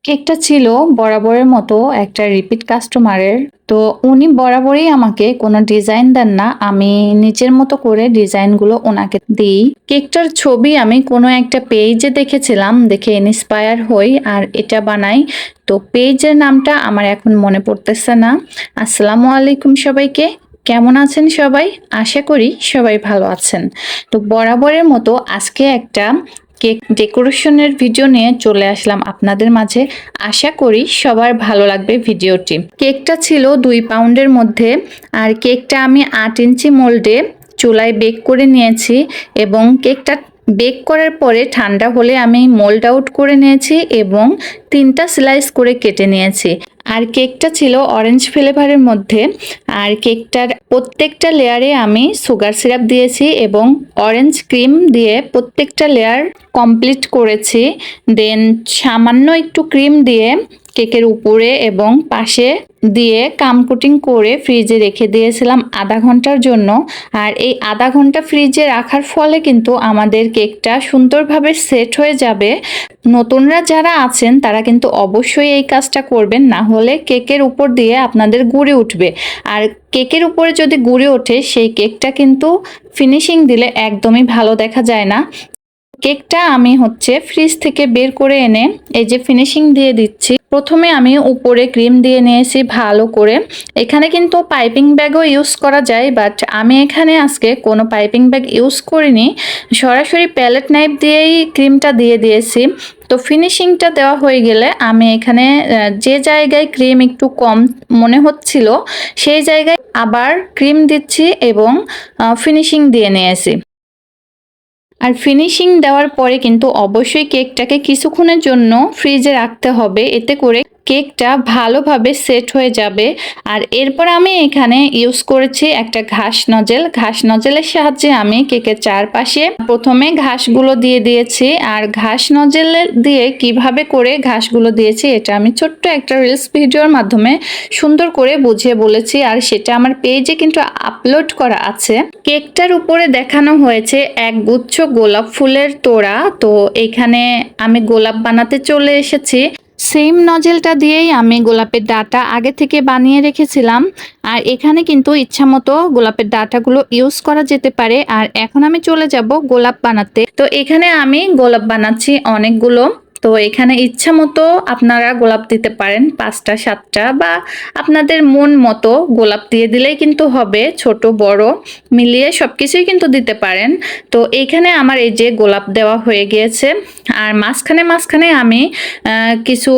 কেকটা ছিল বরাবরের মতো একটা রিপিট কাস্টমারের। তো উনি বরাবরই আমাকে কোনো ডিজাইন দেন না। আমি নিজের মতো করে ডিজাইনগুলো ওনাকে দিই। কেকটার ছবি আমি কোনো একটা পেজে দেখেছিলাম, দেখে ইন্সপায়ার হই আর এটা বানাই। তো পেজের নামটা আমার এখন মনে পড়তেছে না। আসসালামু আলাইকুম সবাইকে। কেমন আছেন সবাই? আশা করি সবাই ভালো আছেন। তো বরাবরের মতো আজকে একটা কেক ডেকোরেশনের ভিডিও নিয়ে চলে আসলাম আপনাদের মাঝে। আশা করি সবার ভালো লাগবে ভিডিওটি। কেকটা ছিল 2 পাউন্ডের মধ্যে আর কেকটা আমি 8 ইঞ্চি মোল্ডে চুলায় বেক করে নিয়েছি এবং কেকটা বেক করার পরে ঠান্ডা হলে আমি মোল্ড আউট করে নিয়েছি এবং 3টা স্লাইস করে কেটে নিয়েছি। আর কেকটা ছিল অরেঞ্জ ফ্লেভারের মধ্যে। আর কেকটার প্রত্যেকটা লেয়ারে আমি সুগার সিরাপ দিয়েছি এবং অরেঞ্জ ক্রিম দিয়ে প্রত্যেকটা লেয়ার কমপ্লিট করেছি। দেন সামান্য একটু ক্রিম দিয়ে কেকের উপরে এবং পাশে দিয়ে কাম কোটিং করে ফ্রিজে রেখে দিয়েছিলাম আধা ঘন্টার জন্য। আর এই আধা ঘন্টা ফ্রিজে রাখার ফলে কিন্তু আমাদের কেকটা সুন্দরভাবে সেট হয়ে যাবে। নতুনরা যারা আছেন তারা কিন্তু অবশ্যই এই কাজটা করবেন, না হলে কেকের উপর দিয়ে আপনাদের গুঁড়ে উঠবে। আর কেকের উপরে যদি গুঁড়ে ওঠে সেই কেকটা কিন্তু ফিনিশিং দিলে একদমই ভালো দেখা যায় না। কেকটা আমি ফ্রিজ থেকে বের করে এনে এই যে ফিনিশিং দিয়ে দিচ্ছি। প্রথমে আমি উপরে ক্রিম দিয়ে নিয়েছি ভালো করে। এখানে কিন্তু পাইপিং ব্যাগও ইউজ করা যায়, বাট আমি এখানে আজকে কোনো পাইপিং ব্যাগ ইউজ করিনি, সরাসরি প্যালেট নাইফ দিয়েই ক্রিমটা দিয়ে দিয়েছি। তো ফিনিশিংটা দেওয়া হয়ে গেলে আমি এখানে যে জায়গায় ক্রিম একটু কম মনে হচ্ছিল সেই জায়গায় আবার ক্রিম দিচ্ছি এবং ফিনিশিং দিয়ে নিয়েছি। আর ফিনিশিং দেওয়ার পরে কিন্তু অবশ্যই কেকটাকে কিছুক্ষণের জন্য ফ্রিজে রাখতে হবে, এতে করে কেকটা ভালোভাবে সেট হয়ে যাবে। আর এরপর আমি এখানে ইউজ করেছি একটা ঘাস নজেল। ঘাস নজেলের সাহায্যে আমি কেকের চারপাশে প্রথমে ঘাসগুলো দিয়ে দিয়েছি। আর ঘাস নজেল দিয়ে কিভাবে করে ঘাসগুলো দিয়েছি এটা আমি ছোট্ট একটা রিলস ভিডিওর মাধ্যমে সুন্দর করে বুঝিয়ে বলেছি, আর সেটা আমার পেজে কিন্তু আপলোড করা আছে। কেকটার উপরে দেখানো হয়েছে এক গুচ্ছ গোলাপ ফুলের তোড়া। তো এখানে আমি গোলাপ বানাতে চলে এসেছি। সেম নজেলটা দিয়েই আমি গোলাপের ডাঁটা আগে থেকে বানিয়ে রেখেছিলাম। আর এখানে কিন্তু ইচ্ছামতো গোলাপের ডাঁটাগুলো ইউজ করা যেতে পারে। আর এখন আমি চলে যাব গোলাপ বানাতে। তো এখানে আমি গোলাপ বানাচ্ছি অনেকগুলো। তো এখানে ইচ্ছা মতো আপনারা গোলাপ দিতে পারেন, 5টা 7টা বা আপনাদের মন মতো গোলাপ দিয়ে দিলেই কিন্তু হবে, ছোট বড় মিলিয়ে সবকিছুই কিন্তু দিতে পারেন। তো এখানে আমার এই যে গোলাপ দেওয়া হয়ে গিয়েছে। আর মাঝখানে মাঝখানে আমি কিছু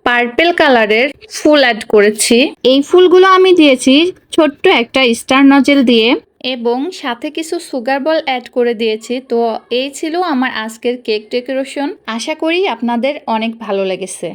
পার্পেল কালারের ফুল অ্যাড করেছি। এই ফুলগুলো আমি দিয়েছি ছোট্ট একটা স্টার নজেল দিয়ে এবং সাথে কিছু সুগার বল অ্যাড করে দিয়েছি। তো এই ছিল আমার আজকের কেক ডেকোরেশন। আশা করি আপনাদের অনেক ভালো লেগেছে।